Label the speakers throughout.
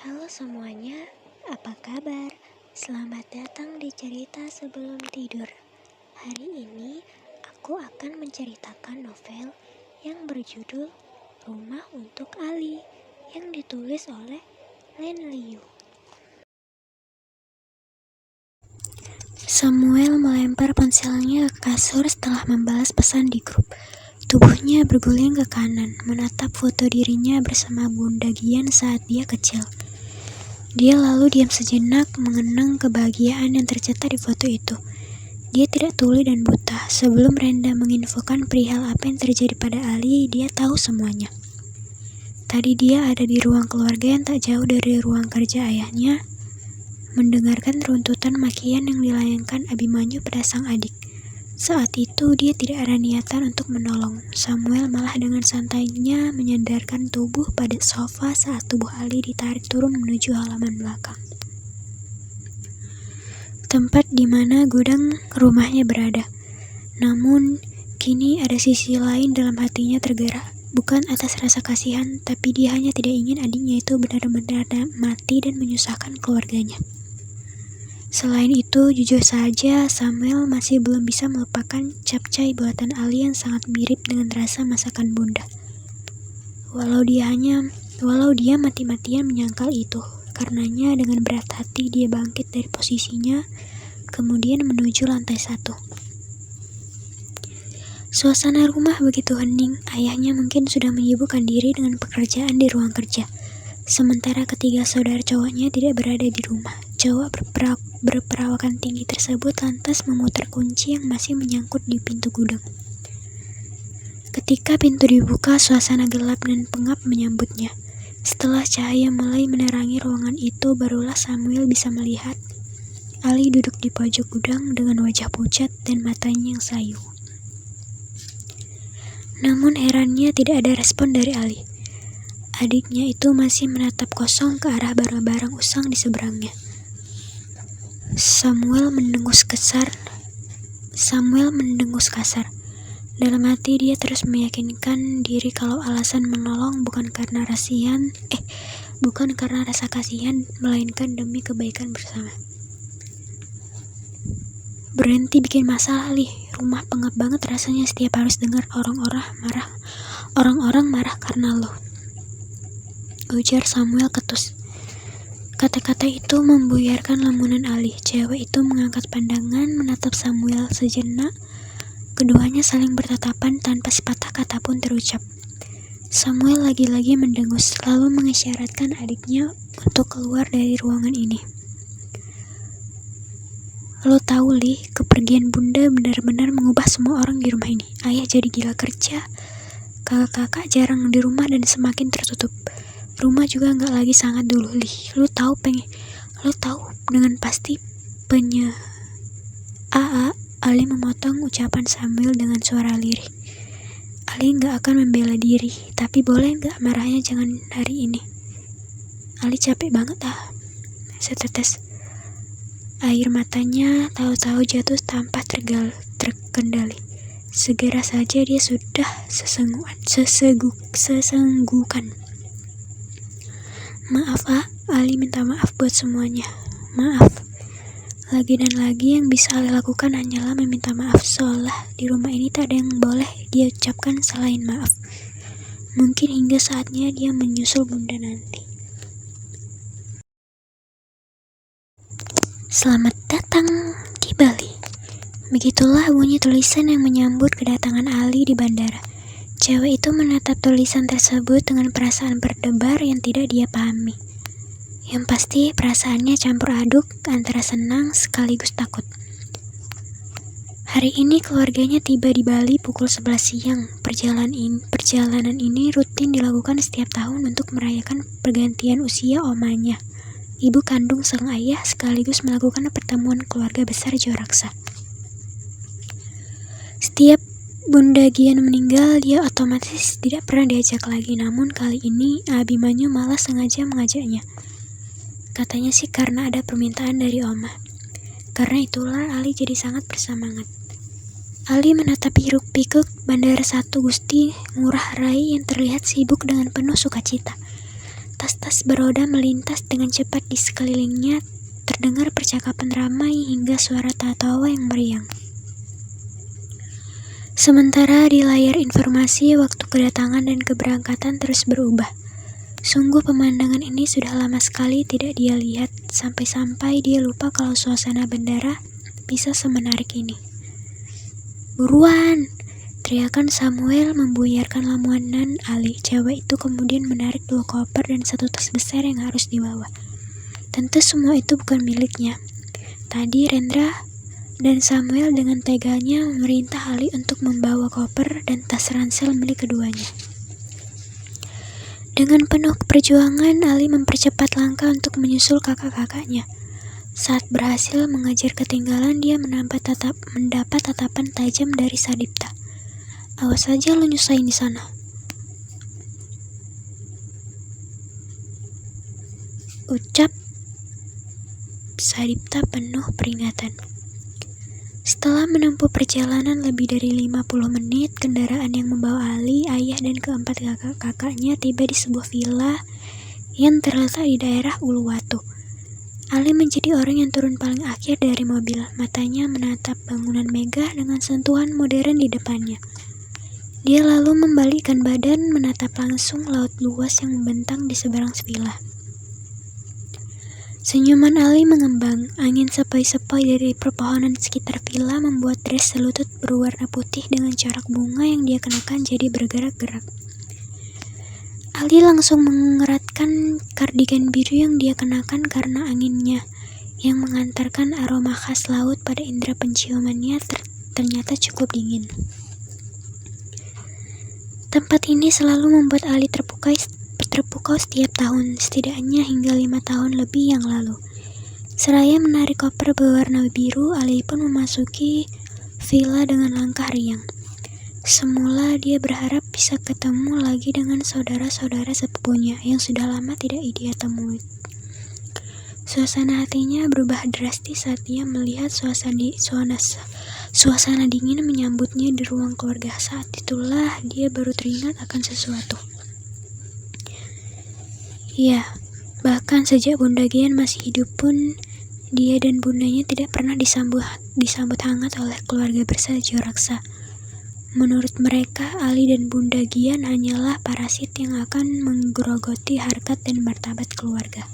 Speaker 1: Halo semuanya, apa kabar? Selamat datang di cerita sebelum tidur. Hari ini aku akan menceritakan novel yang berjudul Rumah untuk Ali yang ditulis oleh Len Liu. Samuel melempar ponselnya ke kasur setelah membalas pesan di grup. Tubuhnya berguling ke kanan, menatap foto dirinya bersama Bunda Gian saat dia kecil. Dia lalu diam sejenak, mengenang kebahagiaan yang tercetak di foto itu. Dia tidak tuli dan buta. Sebelum Renda menginfokan perihal apa yang terjadi pada Ali, dia tahu semuanya. Tadi dia ada di ruang keluarga yang tak jauh dari ruang kerja ayahnya, mendengarkan runtutan makian yang dilayangkan Abimanyu pada sang adik. Saat itu dia tidak ada niatan untuk menolong. Samuel malah dengan santainya menyandarkan tubuh pada sofa saat tubuh Ali ditarik turun menuju halaman belakang. Tempat di mana gudang rumahnya berada. Namun, kini ada sisi lain dalam hatinya tergerak. Bukan atas rasa kasihan, tapi dia hanya tidak ingin adiknya itu benar-benar mati dan menyusahkan keluarganya. Selain itu, jujur saja Samuel masih belum bisa melupakan capcay buatan Ali yang sangat mirip dengan rasa masakan Bunda. Walau dia mati-matian menyangkal itu, karenanya dengan berat hati dia bangkit dari posisinya, kemudian menuju lantai 1. Suasana rumah begitu hening, ayahnya mungkin sudah menyibukkan diri dengan pekerjaan di ruang kerja. Sementara ketiga saudara cowoknya tidak berada di rumah. Cowok berperawakan tinggi tersebut lantas memutar kunci yang masih menyangkut di pintu gudang. Ketika pintu dibuka, suasana gelap dan pengap menyambutnya. Setelah cahaya mulai menerangi ruangan itu, barulah Samuel bisa melihat Ali duduk di pojok gudang dengan wajah pucat dan matanya yang sayu. Namun herannya tidak ada respon dari Ali. Adiknya itu masih menatap kosong ke arah barang-barang usang di seberangnya. Samuel mendengus kasar. Dalam hati dia terus meyakinkan diri kalau alasan menolong bukan karena rasa kasihan, melainkan demi kebaikan bersama. Berhenti bikin masalah, Li. Rumah pengap banget rasanya setiap harus dengar orang-orang marah karena lo. Ujar Samuel ketus. Kata-kata itu membuyarkan lamunan Ali. Cewek itu mengangkat pandangan, menatap Samuel sejenak. Keduanya saling bertatapan tanpa sepatah kata pun terucap. Samuel lagi-lagi mendengus, lalu mengisyaratkan adiknya untuk keluar dari ruangan ini. Lo tahu, Li, kepergian Bunda benar-benar mengubah semua orang di rumah ini. Ayah jadi gila kerja, kakak-kakak jarang di rumah dan semakin tertutup. Rumah juga nggak lagi sangat dulu, Li. Lo tahu dengan pasti Ali memotong ucapan Samuel dengan suara lirih. Ali nggak akan membela diri, tapi boleh nggak marahnya jangan hari ini. Ali capek banget Setetes air matanya tahu-tahu jatuh tanpa terkendali. Segera saja dia sudah sesenggukan. Maaf, Ali minta maaf buat semuanya. Maaf. Lagi dan lagi yang bisa Ali lakukan hanyalah meminta maaf, seolah di rumah ini tak ada yang boleh dia ucapkan selain maaf. Mungkin hingga saatnya dia menyusul Bunda nanti. Selamat datang di Bali. Begitulah bunyi tulisan yang menyambut kedatangan Ali di bandara. Cewek itu menatap tulisan tersebut dengan perasaan berdebar yang tidak dia pahami. Yang pasti perasaannya campur aduk antara senang sekaligus takut. Hari ini keluarganya tiba di Bali pukul 11 siang. Perjalanan ini rutin dilakukan setiap tahun untuk merayakan pergantian usia omanya, ibu kandung sang ayah, sekaligus melakukan pertemuan keluarga besar Joraksa. Setiap Bunda Gian meninggal, dia otomatis tidak pernah diajak lagi. Namun kali ini Abimanyu malah sengaja mengajaknya. Katanya sih karena ada permintaan dari Oma. Karena itulah Ali jadi sangat bersemangat. Ali menatap hiruk-pikuk Bandara 1 Gusti Ngurah Rai yang terlihat sibuk dengan penuh sukacita. Tas-tas beroda melintas dengan cepat di sekelilingnya, terdengar percakapan ramai hingga suara tawa yang meriang. Sementara di layar informasi, waktu kedatangan dan keberangkatan terus berubah. Sungguh pemandangan ini sudah lama sekali tidak dia lihat, sampai-sampai dia lupa kalau suasana bandara bisa semenarik ini. "Buruan!" teriakan Samuel membuyarkan lamunan Ali. Cewek itu kemudian menarik 2 koper dan 1 tas besar yang harus dibawa. Tentu semua itu bukan miliknya. Tadi Rendra dan Samuel dengan teganya memerintah Ali untuk membawa koper dan tas ransel milik keduanya. Dengan penuh perjuangan, Ali mempercepat langkah untuk menyusul kakak-kakaknya. Saat berhasil mengejar ketinggalan, dia mendapat tatapan tajam dari Sadipta. "Awas aja lo nyusahin di sana." Ucap Sadipta penuh peringatan. Setelah menempuh perjalanan lebih dari 50 menit, kendaraan yang membawa Ali, ayah dan keempat kakak-kakaknya tiba di sebuah villa yang terletak di daerah Uluwatu. Ali menjadi orang yang turun paling akhir dari mobil. Matanya menatap bangunan megah dengan sentuhan modern di depannya. Dia lalu membalikkan badan menatap langsung laut luas yang membentang di seberang villa. Senyuman Ali mengembang. Angin sepoi-sepoi dari perpohonan sekitar villa membuat dress selutut berwarna putih dengan corak bunga yang dia kenakan jadi bergerak-gerak. Ali langsung mengeratkan kardigan biru yang dia kenakan karena anginnya yang mengantarkan aroma khas laut pada indera penciumannya ternyata cukup dingin. Tempat ini selalu membuat Ali terpukau setiap tahun, setidaknya hingga 5 tahun lebih yang lalu. Seraya menarik koper berwarna biru, Ali pun memasuki villa dengan langkah riang. Semula dia berharap bisa ketemu lagi dengan saudara-saudara sepupunya yang sudah lama tidak dia temui. Suasana hatinya berubah drastis saat dia melihat suasana dingin menyambutnya di ruang keluarga. Saat itulah dia baru teringat akan sesuatu. Ya, bahkan sejak Bunda Gian masih hidup pun, dia dan bundanya tidak pernah disambut hangat oleh keluarga besar Joraksa. Menurut mereka, Ali dan Bunda Gian hanyalah parasit yang akan menggerogoti harkat dan martabat keluarga.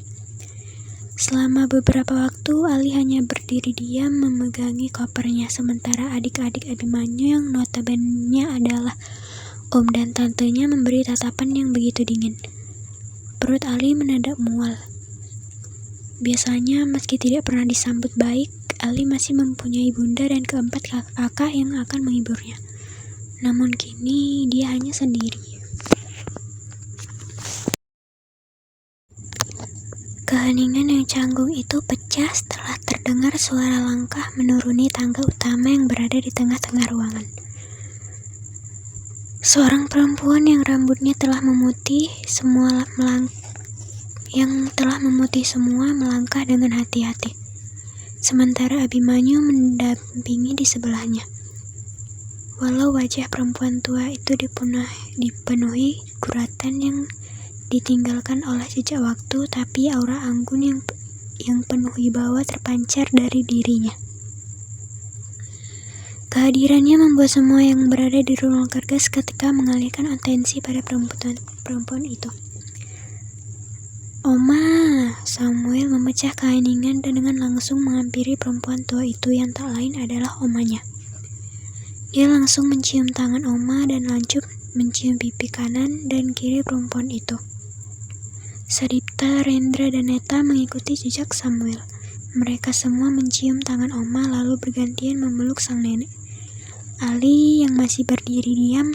Speaker 1: Selama beberapa waktu, Ali hanya berdiri diam memegangi kopernya, sementara adik-adik Abimanyu yang notabene adalah om dan tantenya memberi tatapan yang begitu dingin. Perut Ali mendadak mual. Biasanya, meski tidak pernah disambut baik, Ali masih mempunyai bunda dan keempat kakak yang akan menghiburnya. Namun kini, dia hanya sendiri. Keheningan yang canggung itu pecah setelah terdengar suara langkah menuruni tangga utama yang berada di tengah-tengah ruangan. Seorang perempuan yang rambutnya telah memutih semua melangkah dengan hati-hati. Sementara Abimanyu mendampingi di sebelahnya. Walau wajah perempuan tua itu dipenuhi guratan yang ditinggalkan oleh jejak waktu, tapi aura anggun yang penuh wibawa terpancar dari dirinya. Kehadirannya membuat semua yang berada di ruang kerja seketika mengalihkan atensi pada perempuan itu. "Oma!" Samuel memecah keheningan dan dengan langsung menghampiri perempuan tua itu yang tak lain adalah omanya. Dia langsung mencium tangan Oma dan lanjut mencium pipi kanan dan kiri perempuan itu. Sadipta, Rendra, dan Neta mengikuti jejak Samuel. Mereka semua mencium tangan Oma lalu bergantian memeluk sang nenek. Ali yang masih berdiri diam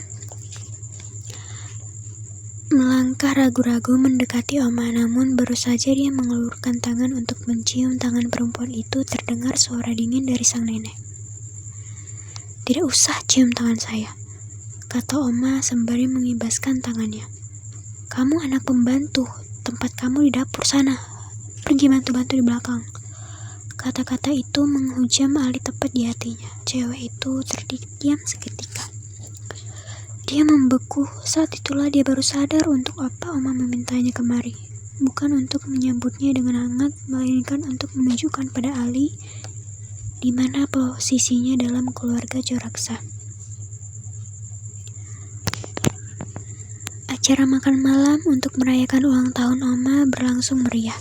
Speaker 1: melangkah ragu-ragu mendekati Oma, namun baru saja dia mengelurkan tangan untuk mencium tangan perempuan itu, terdengar suara dingin dari sang nenek. "Tidak usah cium tangan saya," kata Oma sembari mengibaskan tangannya. "Kamu anak pembantu, tempat kamu di dapur sana. Pergi bantu-bantu di belakang." Kata-kata itu menghujam Ali tepat di hatinya. Cewek itu terdiam seketika. Dia membeku. Saat itulah dia baru sadar untuk apa Oma memintanya kemari. bukan untuk menyambutnya dengan hangat, melainkan untuk menunjukkan pada Ali di mana posisinya dalam keluarga Joraksa. Acara makan malam untuk merayakan ulang tahun Oma berlangsung meriah.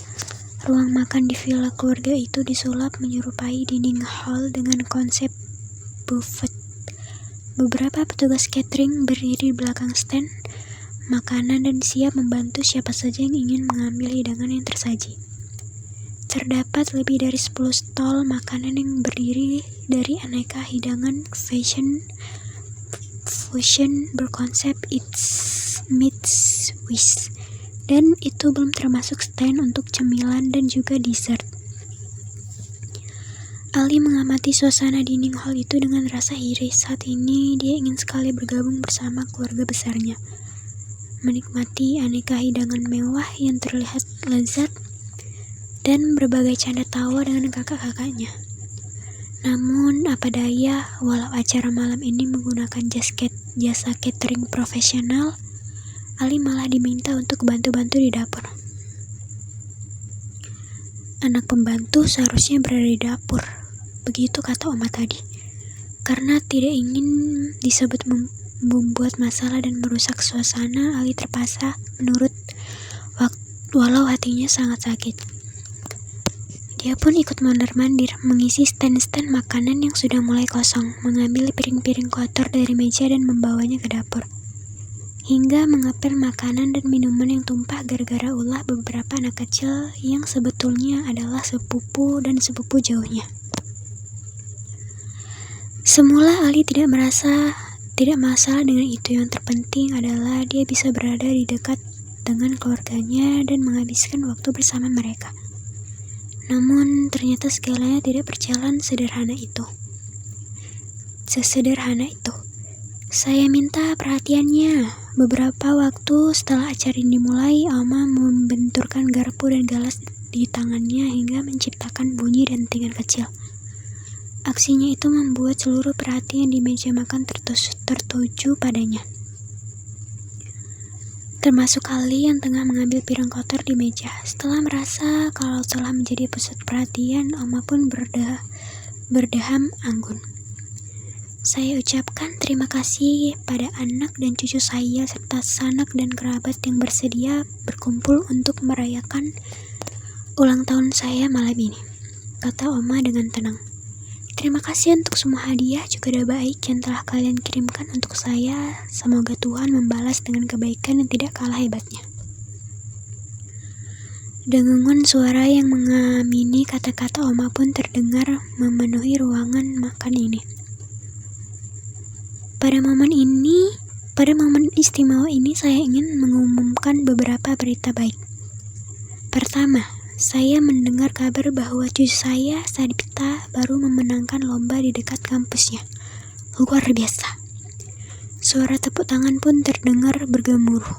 Speaker 1: Ruang makan di villa keluarga itu disulap menyerupai dining hall dengan konsep buffet. Beberapa petugas catering berdiri di belakang stand makanan dan siap membantu siapa saja yang ingin mengambil hidangan yang tersaji. Terdapat lebih dari 10 stol makanan yang berdiri dari aneka hidangan fusion berkonsep Eats Meets Wish. Dan itu belum termasuk stand untuk cemilan dan juga dessert. Ali mengamati suasana dining hall itu dengan rasa iri. Saat ini dia ingin sekali bergabung bersama keluarga besarnya, menikmati aneka hidangan mewah yang terlihat lezat, dan berbagai canda tawa dengan kakak-kakaknya. Namun, apa daya, walau acara malam ini menggunakan jasa catering profesional, Ali malah diminta untuk bantu-bantu di dapur. Anak pembantu seharusnya berada di dapur, begitu kata Oma tadi. Karena tidak ingin disebut membuat masalah dan merusak suasana, Ali terpaksa menurut walau hatinya sangat sakit. Dia pun ikut mondar-mandir, mengisi stand-stand makanan yang sudah mulai kosong, mengambil piring-piring kotor dari meja dan membawanya ke dapur, hingga mengepel makanan dan minuman yang tumpah gara-gara ulah beberapa anak kecil yang sebetulnya adalah sepupu dan sepupu jauhnya. Semula Ali tidak masalah dengan itu. Yang terpenting adalah dia bisa berada di dekat dengan keluarganya dan menghabiskan waktu bersama mereka. Namun ternyata segalanya tidak berjalan sesederhana itu. Saya minta perhatiannya. Beberapa waktu setelah acara dimulai, Oma membenturkan garpu dan gelas di tangannya hingga menciptakan bunyi dentingan kecil. Aksinya itu membuat seluruh perhatian di meja makan tertuju padanya, termasuk Ali yang tengah mengambil piring kotor di meja. Setelah merasa kalau telah menjadi pusat perhatian, Oma pun berdeham anggun. Saya ucapkan terima kasih pada anak dan cucu saya serta sanak dan kerabat yang bersedia berkumpul untuk merayakan ulang tahun saya malam ini, kata Oma dengan tenang. Terima kasih untuk semua hadiah juga baik yang telah kalian kirimkan untuk saya. Semoga Tuhan membalas dengan kebaikan yang tidak kalah hebatnya. Dengungan suara yang mengamini kata-kata Oma pun terdengar memenuhi ruangan makan ini. Pada momen istimewa ini saya ingin mengumumkan beberapa berita baik. Pertama, saya mendengar kabar bahwa cucu saya, Sadipta, baru memenangkan lomba di dekat kampusnya. Luar biasa. Suara tepuk tangan pun terdengar bergemuruh.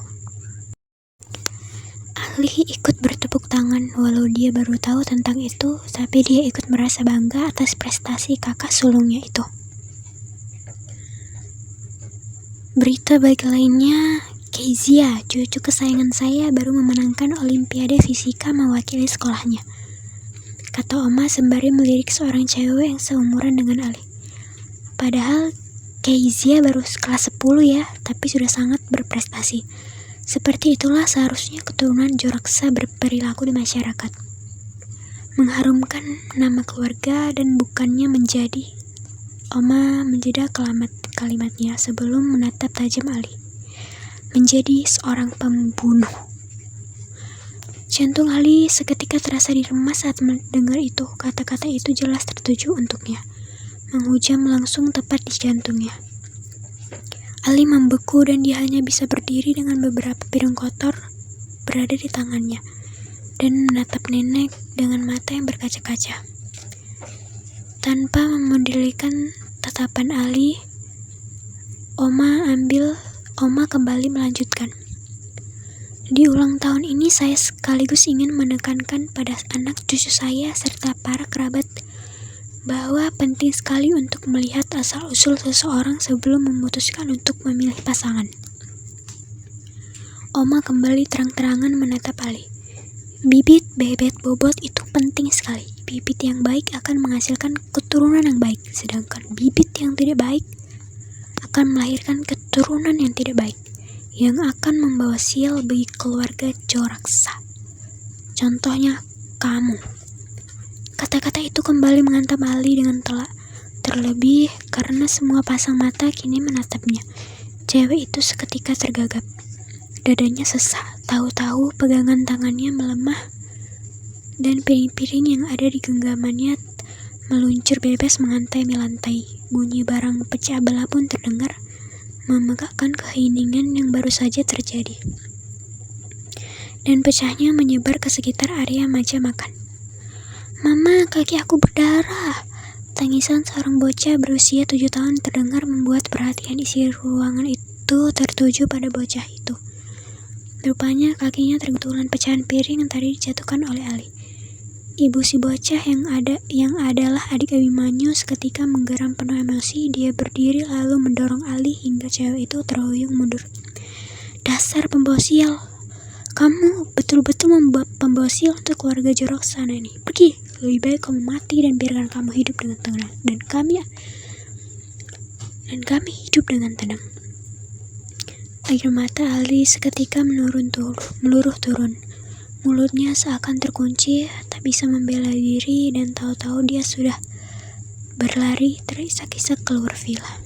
Speaker 1: Ali ikut bertepuk tangan, walau dia baru tahu tentang itu, tapi dia ikut merasa bangga atas prestasi kakak sulungnya itu. Berita baik lainnya, Kezia, cucu kesayangan saya, baru memenangkan Olimpiade Fisika mewakili sekolahnya, kata Oma sembari melirik seorang cewek yang seumuran dengan Ali. Padahal Kezia baru kelas 10 ya, tapi sudah sangat berprestasi. Seperti itulah seharusnya keturunan Joraksa berperilaku di masyarakat. Mengharumkan nama keluarga dan bukannya menjadi. Oma menjeda kalimatnya sebelum menatap tajam Ali. Menjadi seorang pembunuh. Jantung Ali seketika terasa diremas saat mendengar itu. Kata-kata itu jelas tertuju untuknya, menghujam langsung tepat di jantungnya. Ali membeku dan dia hanya bisa berdiri dengan beberapa piring kotor berada di tangannya dan menatap nenek dengan mata yang berkaca-kaca. Tanpa memedulikan tatapan Ali, Oma kembali melanjutkan. Di ulang tahun ini saya sekaligus ingin menekankan pada anak cucu saya serta para kerabat bahwa penting sekali untuk melihat asal-usul seseorang sebelum memutuskan untuk memilih pasangan. Oma kembali terang-terangan menatap Ali. Bibit bebek bobot itu penting sekali. Bibit yang baik akan menghasilkan keturunan yang baik, sedangkan bibit yang tidak baik akan melahirkan keturunan yang tidak baik, yang akan membawa sial bagi keluarga Joraksa. Contohnya, kamu. Kata-kata itu kembali menghantam Ali dengan telak. Terlebih karena semua pasang mata kini menatapnya. Cewek itu seketika tergagap. Dadanya sesak, tahu-tahu pegangan tangannya melemah dan piring-piring yang ada di genggamannya meluncur bebas mengantai-lantai. Bunyi barang pecah belah pun terdengar, memegakkan keheningan yang baru saja terjadi. Dan pecahnya menyebar ke sekitar area meja makan. "Mama, kaki aku berdarah." Tangisan seorang bocah berusia 7 tahun terdengar, membuat perhatian isi ruangan itu tertuju pada bocah itu. Rupanya kakinya tergentulan pecahan piring yang tadi dijatuhkan oleh Ali. Ibu si bocah yang adalah adik Abimanyu seketika menggeram penuh emosi. Dia berdiri lalu mendorong Ali hingga cewek itu terhuyung mundur. "Dasar pembawa sial! Kamu betul-betul membuat pembawa sial untuk keluarga Joraksa ini. Pergi! Lebih baik kamu mati dan biarkan kamu hidup dengan tenang. Dan kami hidup dengan tenang." Air mata Ali seketika meluruh turun. Mulutnya seakan terkunci, tak bisa membela diri, dan tahu-tahu dia sudah berlari terisak-isak keluar villa.